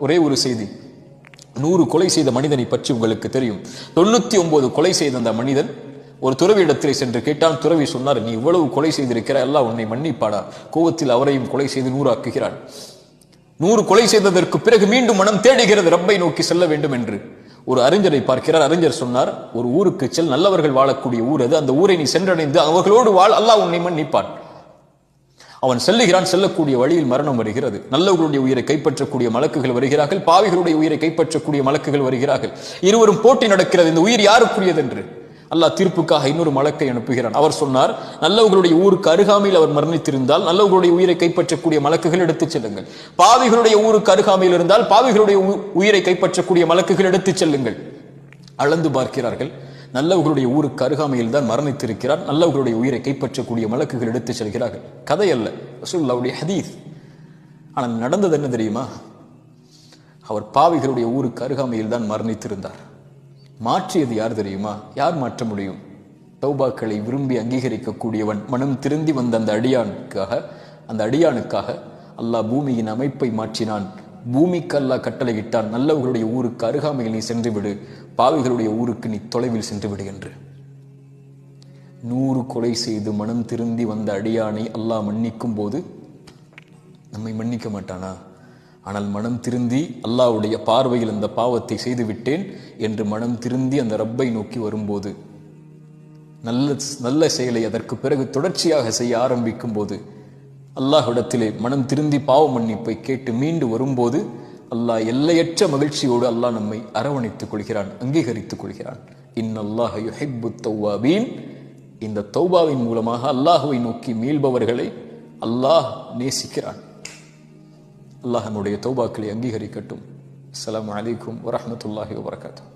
ஒரே ஒரு செய்தி. 100 கொலை செய்த மனிதனை பற்றி உங்களுக்கு தெரியும். 99 கொலை செய்த அந்த மனிதன் ஒரு துறவியிடத்தில் சென்று கேட்டான். துறவி சொன்னார், நீ இவ்வளவு கொலை செய்திருக்கிற, அல்லாஹ் உன்னை மன்னிப்பாடா? கோவத்தில் அவரையும் கொலை செய்து 100 ஆக்குகிறான். 100 கொலை செய்ததற்கு பிறகு மீண்டும் மனம் தேடுகிறது ரப்பை நோக்கி செல்ல வேண்டும் என்று. ஒரு அறிஞரை பார்க்கிறார். அறிஞர் சொன்னார், ஒரு ஊருக்கு செல், நல்லவர்கள் வாழக்கூடிய ஊர் அது, அந்த ஊரை நீ சென்றடைந்து அவர்களோடு வாழ், அல்லாஹ் உன்னை மன்னிப்பான். அவன் செல்லுகிறான். செல்லக்கூடிய வழியில் மரணம் வருகிறது. நல்லவர்களுடைய உயிரை கைப்பற்றக்கூடிய மலக்குகள் வருகிறார்கள், பாவிகளுடைய உயிரை கைப்பற்றக்கூடிய மலக்குகள் வருகிறார்கள். இருவரும் போட்டி நடக்கிறது, இந்த உயிர் யாருக்குரியது என்று. அல்லாஹ் தீர்ப்புக்காக இன்னொரு மலக்கை அனுப்புகிறான். அவர் சொன்னார், நல்லவர்களுடைய ஊருக்கு அருகாமையில் அவர் மரணித்திருந்தால் நல்லவர்களுடைய உயிரை கைப்பற்றக்கூடிய மலக்குகள் எடுத்துச் செல்லுங்கள். பாவிகளுடைய ஊருக்கு அருகாமையில் இருந்தால் பாவிகளுடைய உயிரை கைப்பற்றக்கூடிய மலக்குகள் எடுத்துச் செல்லுங்கள். அளந்து பார்க்கிறார்கள். நல்லவர்களுடைய ஊருக்கு அருகாமையில் தான் மரணித்திருக்கிறார். நல்லவர்களுடைய உயிரை கைப்பற்றக்கூடிய மலக்குகள் எடுத்துச் செல்கிறார்கள். கதை அல்ல, ரசூலுல்லாஹ்வுடைய ஹதீஸ். ஆனால் நடந்தது என்ன தெரியுமா? அவர் பாவிகளுடைய ஊருக்கு அருகாமையில் தான் மரணித்திருந்தார். மாற்றியது யார் தெரியுமா? யார் மாற்ற முடியும்? தௌபாக்களை விரும்பி அங்கீகரிக்கக்கூடியவன் மனம் திருந்தி வந்த அந்த அடியானுக்காக அல்லாஹ் பூமியின் அமைப்பை மாற்றினான். பூமிக்கு அல்லாஹ் கட்டளையிட்டான், நல்லவர்களுடைய ஊருக்கு அருகாமையில் நீ சென்று விடு, பாவிகளுடைய ஊருக்கு நீ தொலைவில் சென்று விடு என்று. 100 கொலை செய்து மனம் திருந்தி வந்த அடியானை அல்லாஹ் மன்னிக்கும் போது நம்மை மன்னிக்க மாட்டானா? ஆனால் மனம் திருந்தி அல்லாஹ்வுடைய பார்வையில் அந்த பாவத்தை செய்து விட்டேன் என்று மனம் திருந்தி அந்த ரப்பை நோக்கி வரும்போது, நல்ல செயலை அதற்கு பிறகு தொடர்ச்சியாக செய்ய ஆரம்பிக்கும் போது, அல்லாஹ்விடத்திலே மனம் திருந்தி பாவ மன்னிப்பை கேட்டு மீண்டு வரும்போது, அல்லாஹ் எல்லையற்ற மகிழ்ச்சியோடு அல்லாஹ் நம்மை அரவணைத்துக் கொள்கிறான், அங்கீகரித்துக் கொள்கிறான். இன்னல்லாஹ யுஹிப்புத் தவ்வாபீன். இந்த தௌபாவின் மூலமாக அல்லாஹ்வை நோக்கி மீள்பவர்களை அல்லாஹ் நேசிக்கிறான். அல்லாஹ் நம்முடைய தௌபாக்களை அங்கீகரிக்கட்டும். அஸ்ஸலாமு அலைக்கும் வரஹ்மத்துல்லாஹி வபரகாத்துஹு.